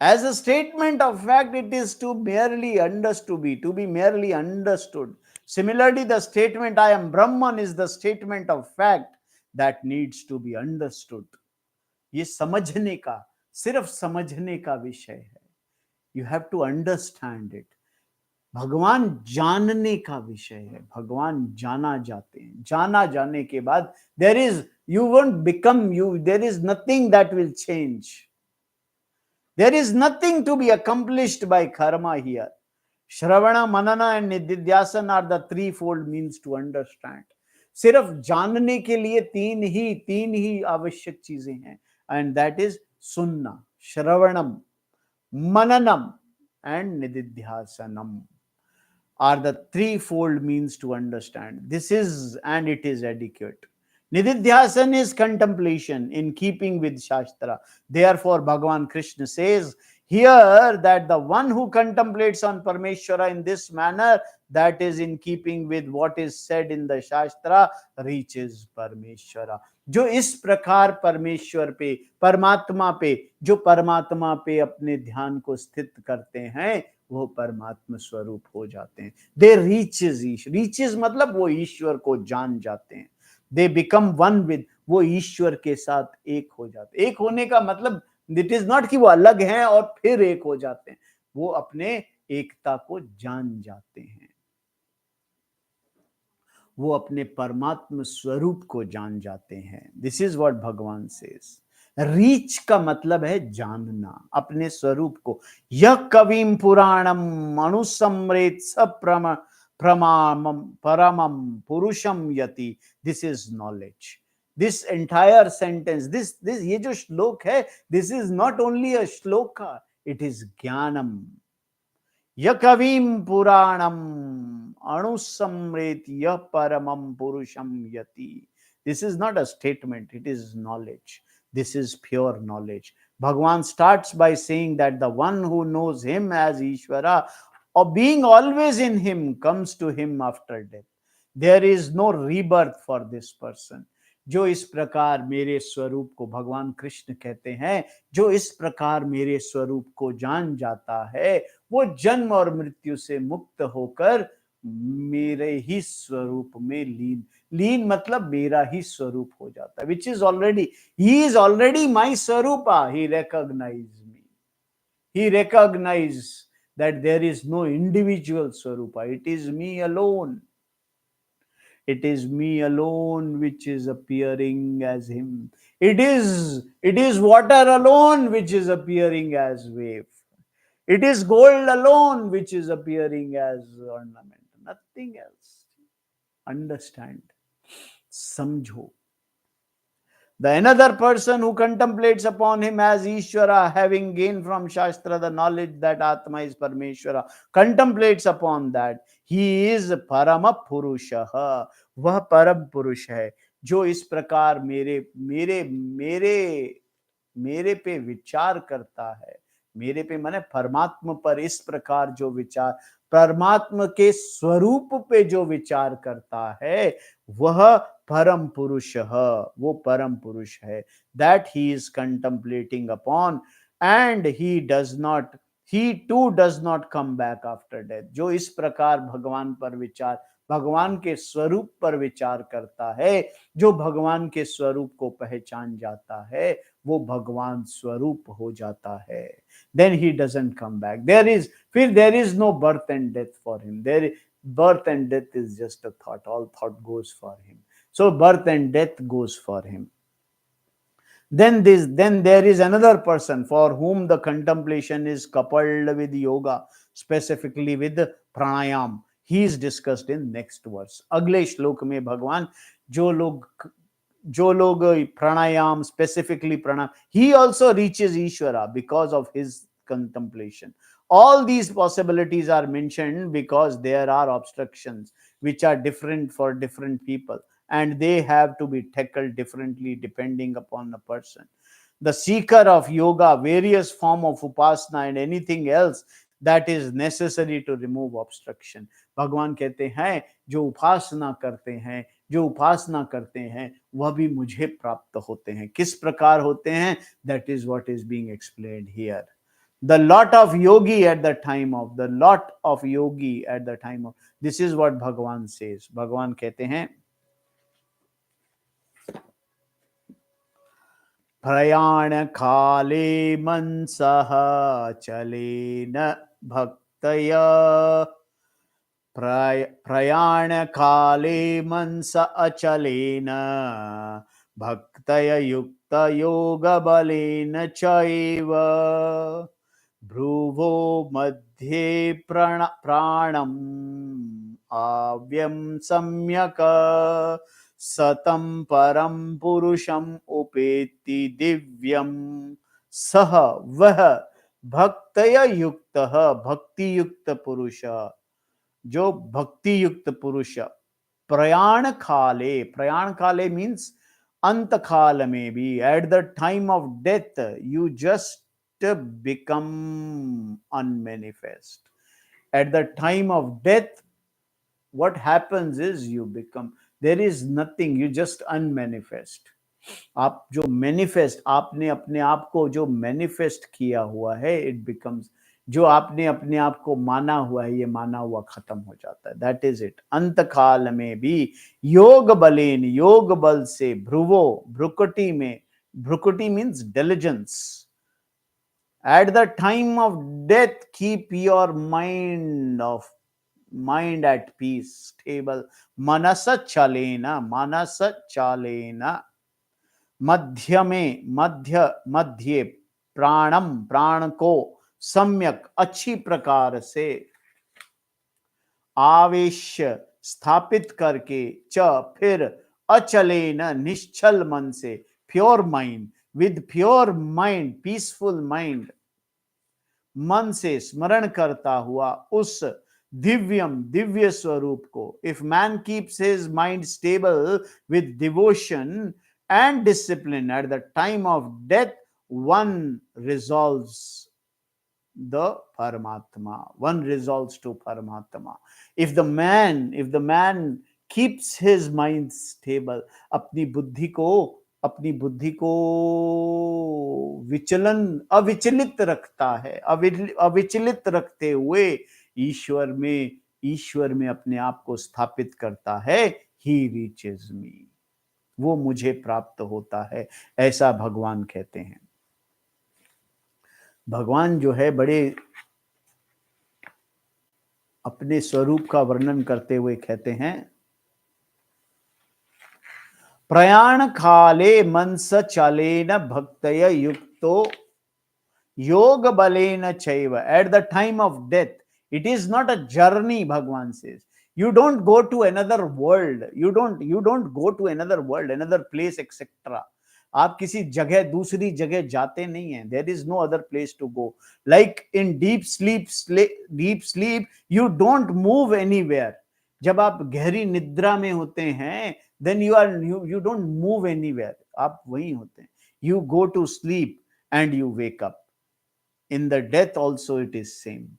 As a statement of fact, it is to be merely understood. Similarly, the statement I am Brahman is the statement of fact that needs to be understood. ये समझने का, सिर्फ समझने का विषय है. You have to understand it. भगवान जानने का विषय है. भगवान जाना जाते हैं. जाना जाने के बाद there is You won't become you. There is nothing that will change. There is nothing to be accomplished by karma here. Shravana, Manana and Nididhyasan are the threefold means to understand. सिर्फ जानने के लिए तीन ही आवश्यक चीजें हैं, and that is सुनना, श्रवणम, मननम and nididhyasanam are the threefold means to understand. This is, and it is adequate. Nididhyasan is contemplation in keeping with Shastra. Therefore, Bhagavan Krishna says here that the one who contemplates on Parmeshwara in this manner, that is in keeping with what is said in the Shastra, reaches Parmeshwara. जो इस प्रकार परमेश्वर पे, परमात्मा पे, जो परमात्मा पे अपने ध्यान को स्थित करते हैं, वो परमात्मा स्वरूप हो जाते हैं. दे रीचेज मतलब वो ईश्वर को जान जाते हैं. दे बिकम वन विद, वो ईश्वर के साथ एक हो जाते हैं. एक होने का मतलब इट इज नॉट कि वो अलग हैं और फिर एक हो जाते हैं. वो अपने एकता को जान जाते हैं. वो अपने परमात्मा स्वरूप को जान जाते हैं. दिस इज व्हाट भगवान सेज. रीच का मतलब है जानना अपने स्वरूप को. यह कविम पुराणम अनुसमरेत परमम पुरुषम यति. This is knowledge. This entire sentence, this ये जो श्लोक है, this is not only a श्लोका, इट इज ज्ञानम. यह कविम पुराणम अनुसमरेत यह परमम पुरुषम यति. This is not a statement, it is knowledge. This is pure knowledge. Bhagavan starts by saying that the one who knows him as Ishvara, or being always in him, comes to him after death. There is no rebirth for this person. जो इस प्रकार मेरे स्वरूप को, भगवान कृष्ण कहते हैं, जो इस प्रकार मेरे स्वरूप को जान जाता है, वो जन्म और मृत्यु से मुक्त होकर मेरे ही स्वरूप में लीन मतलब मेरा ही स्वरूप हो जाता है. Which is already, he is already my स्वरूपा. He recognize me. He recognize that there is no individual स्वरूपा. It is me alone. It is me alone which is appearing as him. It is water alone which is appearing as wave. It is gold alone which is appearing as ornament. Nothing else. Understand. Samjho. The another person who contemplates upon him as Ishvara, having gained from Shastra the knowledge that Atma is Parmeshwara, contemplates upon that. He is Parama Purusha. वह परम पुरुष है जो इस प्रकार मेरे मेरे मेरे मेरे पे विचार करता है. मेरे पे माने परमात्मा पर इस प्रकार जो विचार, परमात्मा के स्वरूप पे जो विचार करता है, वह परम पुरुष है. वो परम पुरुष है. That he is contemplating upon, and he too does not come back after death. जो इस प्रकार भगवान पर विचार, भगवान के स्वरूप पर विचार करता है, जो भगवान के स्वरूप को पहचान जाता है, वो भगवान स्वरूप हो जाता है. Then he doesn't come back. There is no birth and death for him. Birth and death is just a thought. All thought goes for him. So birth and death goes for him. Then there is another person for whom the contemplation is coupled with yoga, specifically with pranayam. He is discussed in next verse. अगले श्लोक में भगवान जो लोग प्राणायाम, specifically pranayam, he also reaches Ishvara because of his contemplation. All these possibilities are mentioned because there are obstructions which are different for different people, and they have to be tackled differently depending upon the person. The seeker of yoga, various form of upasana and anything else that is necessary to remove obstruction. भगवान कहते हैं जो उपासना करते हैं वह भी मुझे प्राप्त होते हैं. किस प्रकार होते हैं? That is what is being explained here. The lot of yogi at the time of this is what भगवान says. भगवान कहते हैं प्रयाण काले मनसः चलेन भक्तय. प्रयाण काले मनस अचलेन भक्तय युक्तयोगबलेन चैव भ्रुवो मध्ये प्राणम् आव्यं सम्यक् सतं परं पुरुषम् उपेति दिव्यम् सह वह भक्तय युक्तः भक्ति युक्त पुरुष जो भक्ति युक्त पुरुष प्रयाण काले मीन्स अंत काल में भी at the time of death you just become unmanifest. At the time of death, what happens is you become, there is nothing, you just unmanifest. आप जो मैनिफेस्ट, आपने अपने आप को जो मैनिफेस्ट किया हुआ है, इट बिकम्स, जो आपने अपने आप को माना हुआ है, ये माना हुआ खत्म हो जाता है. That is it. अंत काल में भी योग बलेन, योग बल से, भ्रुवो, भ्रुकुटी में, भ्रुकुटी means diligence. At the time of death, keep your mind at peace, stable. Manasa chalena, manasa chalena. मध्य में, मध्य प्राणम, प्राण को सम्यक अच्छी प्रकार से आवेश स्थापित करके, च फिर अचलेन निश्चल मन से, pure mind, with pure mind, peaceful mind, मन से स्मरण करता हुआ उस दिव्यम, दिव्य स्वरूप को. If man keeps his mind stable with devotion and discipline, at the time of death one resolves the Paramatma, one resolves to Paramatma. If the man keeps his mind stable, अपनी बुद्धि को अविचलित रखता है, अविचलित रखते हुए ईश्वर में अपने आप को स्थापित करता है. he reaches me, वो मुझे प्राप्त होता है, ऐसा भगवान कहते हैं. भगवान जो है बड़े अपने स्वरूप का वर्णन करते हुए कहते हैं, प्रयाण काले मनस चलेन भक्तय युक्तो योग बलेन चैव. At the time of death, it is not a journey, Bhagwan says. You don't go to another world, you don't go to another world, another place, etc. आप किसी जगह, दूसरी जगह जाते नहीं हैं. There is no other place to go. Like in deep sleep, you don't move anywhere. जब आप गहरी निद्रा में होते हैं, then you don't move anywhere. आप वहीं होते हैं. You go to sleep and you wake up. In the death also it is same.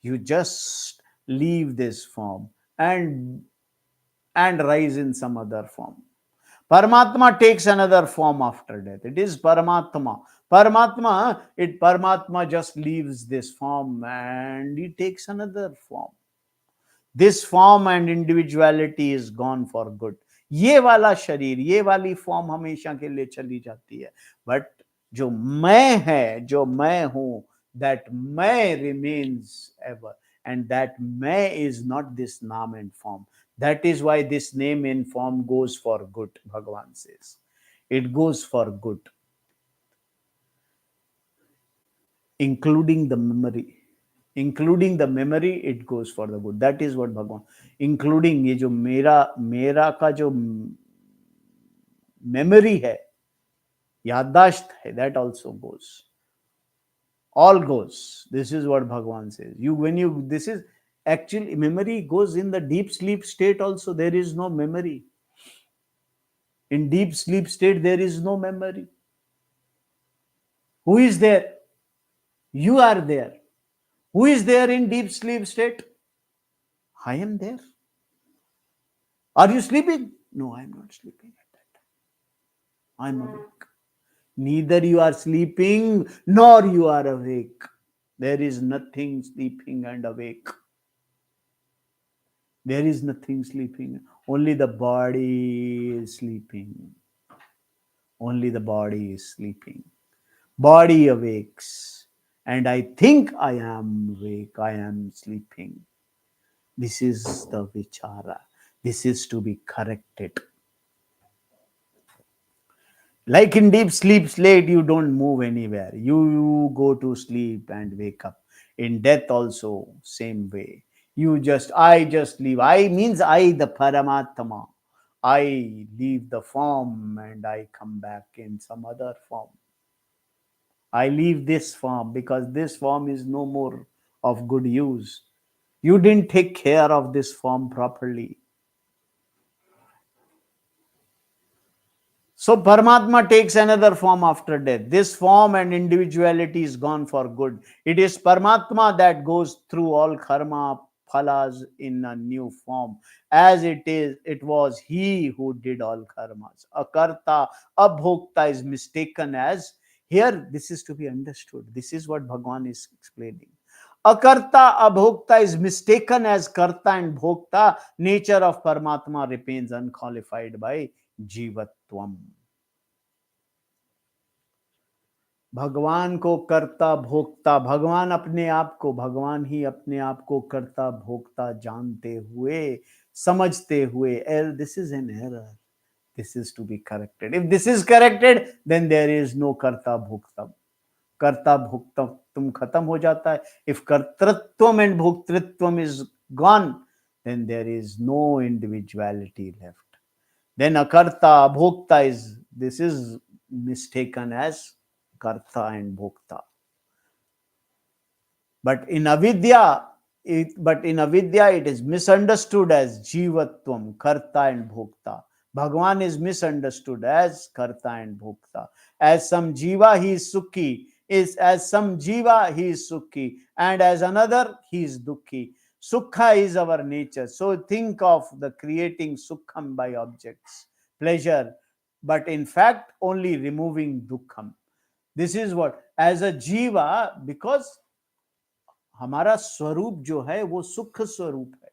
You just leave this form and rise in some other form. Paramatma takes another form after death. It is Paramatma. Paramatma just leaves this form and he takes another form. This form and individuality is gone for good. ये वाला शरीर, ये वाली form हमेशा के लिए चली जाती है. बट जो मैं है, जो मैं हूं, that मैं remains ever, and that मैं is not this name and form. That is why this name and form goes for good. Bhagavan says it goes for good, including the memory. Including the memory, it goes for the good. That is what Bhagavan, including ये जो मेरा का जो memory है, याददाश्त है, that also goes. All goes. This is what Bhagavan says. This is actually, memory goes in the deep sleep state also. There is no memory. In deep sleep state, there is no memory. Who is there? You are there. Who is there in deep sleep state? I am there. Are you sleeping? No, I am not sleeping at that time. I am awake. Neither you are sleeping nor you are awake. There is nothing sleeping and awake. There is nothing sleeping. Only the body is sleeping. Only the body is sleeping. Body awakes. And I think I am awake. I am sleeping. This is the vichara. This is to be corrected. Like in deep sleep state, you don't move anywhere. You go to sleep and wake up. In death also, same way. I just leave. I means I, the Paramatma. I leave the form and I come back in some other form. I leave this form because this form is no more of good use. You didn't take care of this form properly. So Paramatma takes another form after death. This form and individuality is gone for good. It is Paramatma that goes through all karma phalas in a new form. As it was he who did all karmas. Akarta, abhokta is mistaken as, here this is to be understood. This is what Bhagavan is explaining. Akarta, abhokta is mistaken as karta and bhokta. Nature of Paramatma remains unqualified by जीवत्वम. भगवान को कर्ता भोक्ता, भगवान अपने आप को, भगवान ही अपने आप को कर्ता भोक्ता जानते हुए, समझते हुए, this is an error. This is to be corrected. If this is corrected, then there is no कर्ता भोक्ता. कर्ता भोक्ता तुम खत्म हो जाता है. If कर्तृत्वम and भोक्तृत्वम is gone, then there is no individuality left. Then akarta, abhokta this is mistaken as karta and bhokta. But in avidya, it is misunderstood as jivatvam, karta and bhokta. Bhagwan is misunderstood as karta and bhokta. As some jiva he is sukhi, as some jiva he is sukhi, and as another he is dukhi. Sukha is our nature. So think of the creating sukham by objects, pleasure, but in fact only removing dukkham. This is what, as a jiva, because हमारा स्वरूप जो है वो सुख स्वरूप है.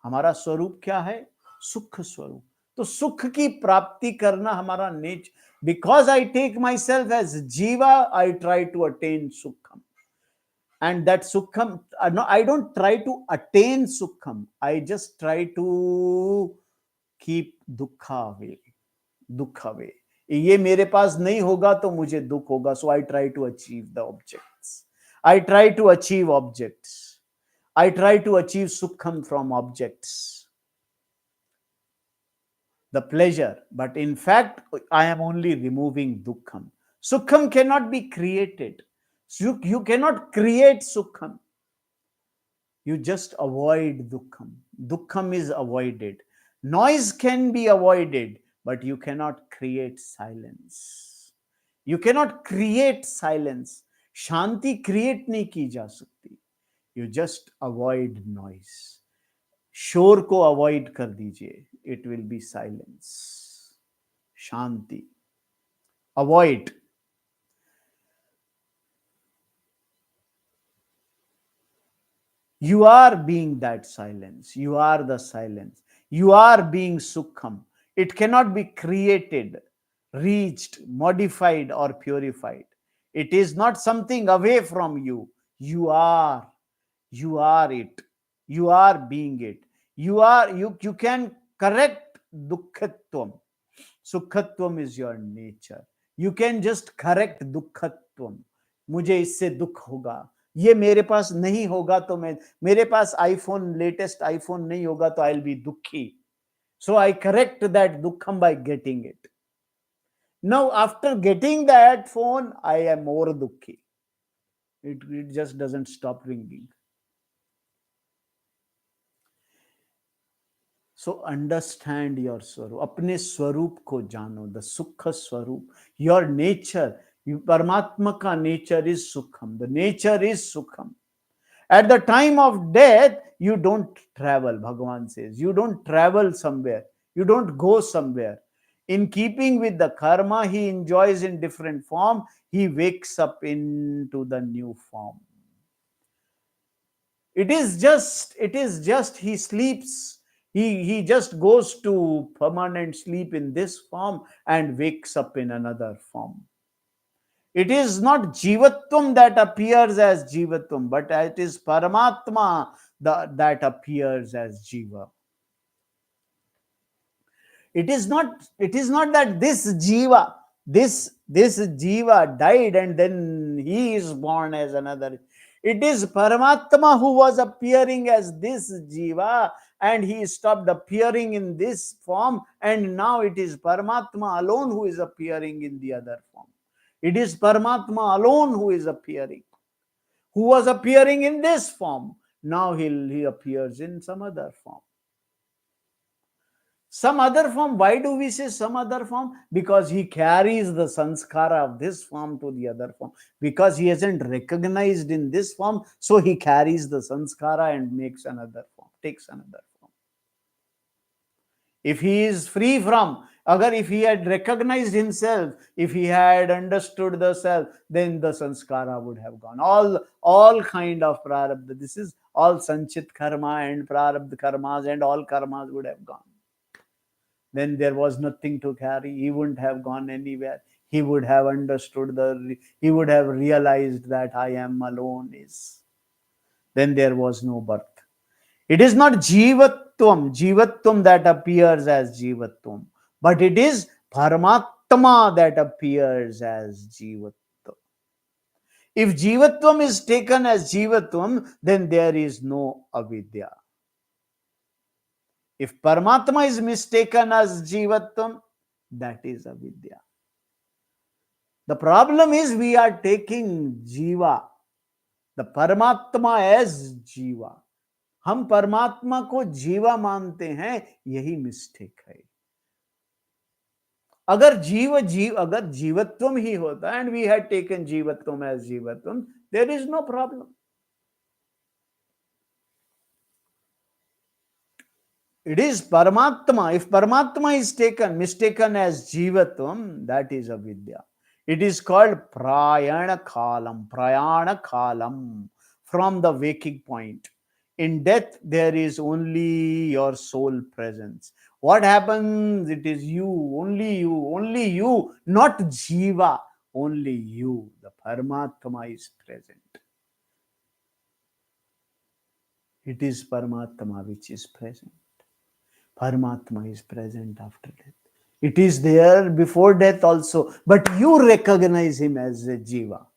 हमारा स्वरूप क्या है? सुख स्वरूप. तो सुख की प्राप्ति करना हमारा nature. Because I take my self as jiva, I try to attain sukham. And that sukham, no, I don't try to attain sukham. I just try to keep dukha away. Dukha away. ये मेरे पास नहीं होगा तो मुझे दुख होगा. So I try to achieve the objects. I try to achieve objects. I try to achieve sukham from objects, the pleasure. But in fact, I am only removing dukkham. Sukham cannot be created. You cannot create sukham. You just avoid dukkham. Dukkham is avoided. Noise can be avoided, but you cannot create silence. You cannot create silence. Shanti create nahi ki ja sakti. You just avoid noise. शोर को avoid कर दीजिए. It will be silence. Shanti. Avoid. You are being that silence. You are the silence. You are being sukham. It cannot be created, reached, modified, or purified. It is not something away from you. You are. You are it. You are being it. You can correct dukkhatvam. Sukhatvam is your nature. You can just correct dukkhatvam. मुझे इससे दुख होगा, ये मेरे पास नहीं होगा तो मेरे पास आईफोन, लेटेस्ट आईफोन नहीं होगा तो आई विल बी दुखी. So I correct that dukkham by getting it. Now after getting that phone, I am more dukhi. It just doesn't stop ringing. So understand your swarup. अपने स्वरूप को जानो. The sukha swarup. Your nature. Paramatma ka nature is sukham. The nature is sukham. At the time of death, you don't travel, Bhagavan says. You don't travel somewhere. You don't go somewhere. In keeping with the karma he enjoys in different form, he wakes up into the new form. It is just he sleeps. He just goes to permanent sleep in this form and wakes up in another form. It is not jivatvam that appears as jivatvam, but it is Paramatma that appears as jiva. It is not that this jiva This jiva died and then he is born as another. It is Paramatma who was appearing as this jiva, and he stopped appearing in this form, and now it is Paramatma alone who is appearing in the other form. It is Paramatma alone who is appearing, who was appearing in this form. Now he appears in some other form. Some other form. Why do we say some other form? Because he carries the sanskara of this form to the other form. Because he hasn't recognized in this form, so he carries the sanskara and makes another form, takes another form. If he is free from, agar if he had recognized himself, if he had understood the self, then the sanskara would have gone. All kind of prarabdha. This is all sanchit karma and prarabdha karmas and all karmas would have gone. Then there was nothing to carry. He wouldn't have gone anywhere. He would have understood he would have realized that I am alone is. Then there was no birth. It is not jivatvam that appears as jivatvam, but it is Paramatma that appears as jivatvam. If jivatvam is taken as jivatvam, then there is no avidya. If Paramatma is mistaken as jivatvam, that is avidya. The problem is we are taking jiva, the Paramatma as jiva. हम परमात्मा को जीवा मानते हैं, यही mistake है. अगर अगर जीवत्वम ही होता एंड वी हैड टेकन जीवत्वम एज जीवत्वम, there is no problem. It is Paramatma. If Paramatma is mistaken as Jivatvam, that is avidya. It is called Prayana Kalam, from the waking point. In death, there is only your soul presence. What happens? It is you, only you, not Jiva, only you. The Paramatma is present. It is Paramatma which is present. Paramatma is present after death. It is there before death also, but you recognize him as a jiva.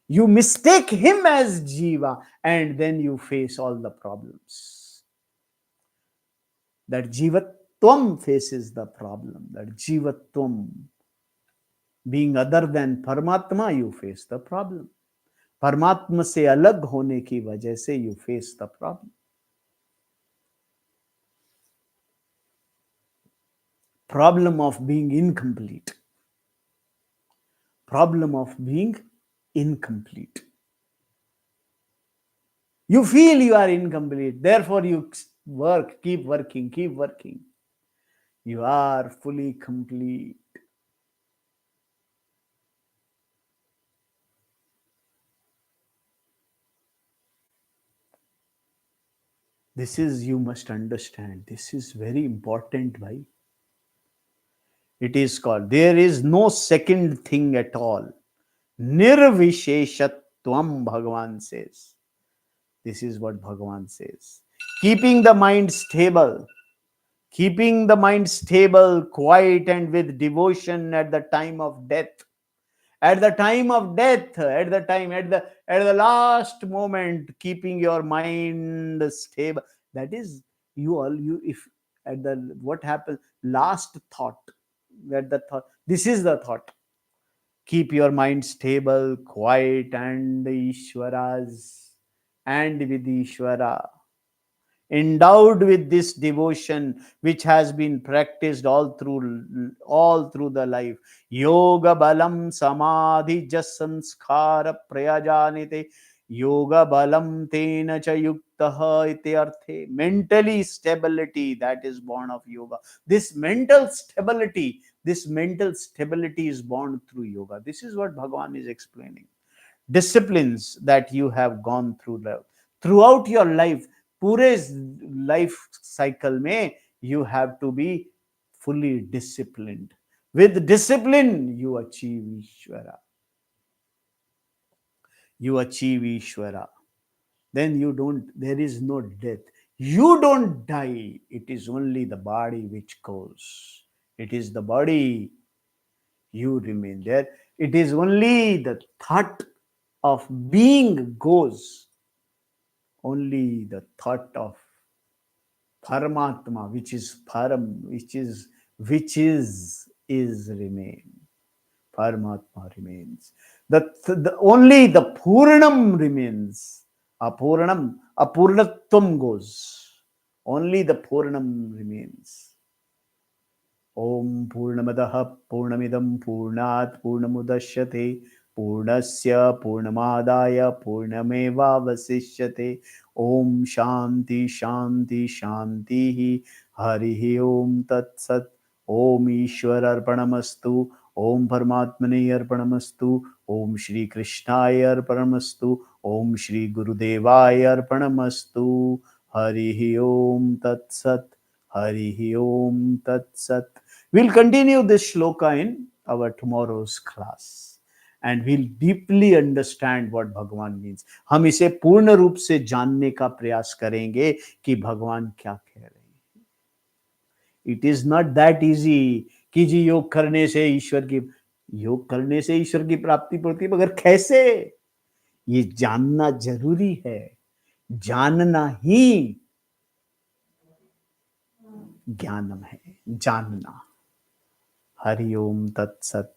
You mistake him as jiva, and then you face all the problems. That jivatvam faces the problem. That jivatvam, being other than Paramatma, you face the problem. Paramatma se alag hone ki wajah se you face the problem. Problem of being incomplete. Problem of being incomplete. You feel you are incomplete, therefore you work, keep working. You are fully complete. This is, you must understand, this is very important. Why? It is called, there is no second thing at all. Nirvisheshatvam, Bhagavan says. This is what Bhagavan says. Keeping the mind stable, quiet, and with devotion at the time of death. At the time of death, at the last moment, keeping your mind stable. That is, if at the, what happens, last thought, at the thought, this is the thought. Keep your mind stable, quiet, and Ishwaras, and with Ishwara, endowed with this devotion which has been practiced all through the life. Yoga balam samadhi jasanskara prayajanite, yoga balam tena cha yuktaha ite arthe. Mentally stability, that is born of yoga. This mental stability is born through yoga. This is what Bhagavan is explaining. Disciplines that you have gone throughout your life, पूरे life cycle में, you have to be fully disciplined. With discipline, you achieve Ishwara. Then there is no death. You don't die. It is only the body which goes. It is the body. you remain there. It is only the thought of being goes, only the thought of Paramatma, which is Param, which is remain. Paramatma remains. The only the Purnam remains. Apurnatvam goes. Only the Purnam remains. Om Purnamadaha Purnamidam Purnat Purnamudashyate Purnasya Purnamadaya Purnameva Vasishyate. Om Shanti Shanti Shanti Harihi Om Tat Sat. Om Ishwar Arpanamastu. Om Paramatmane Arpanamastu. Om Shri Krishnaya Arpanamastu. Om Shri Gurudevaya Arpanamastu. Harihi Om Tat Sat. Harihi Om Tat Sat. We'll continue this shloka in our tomorrow's class and we'll deeply understand what भगवान means. हम इसे पूर्ण रूप से जानने का प्रयास करेंगे कि भगवान क्या कह रहे हैं. It is not that easy कि जी योग करने से ईश्वर की प्राप्ति होती है, मगर कैसे, ये जानना जरूरी है. जानना ही ज्ञानम है, जानना. हरि ओम तत्सत.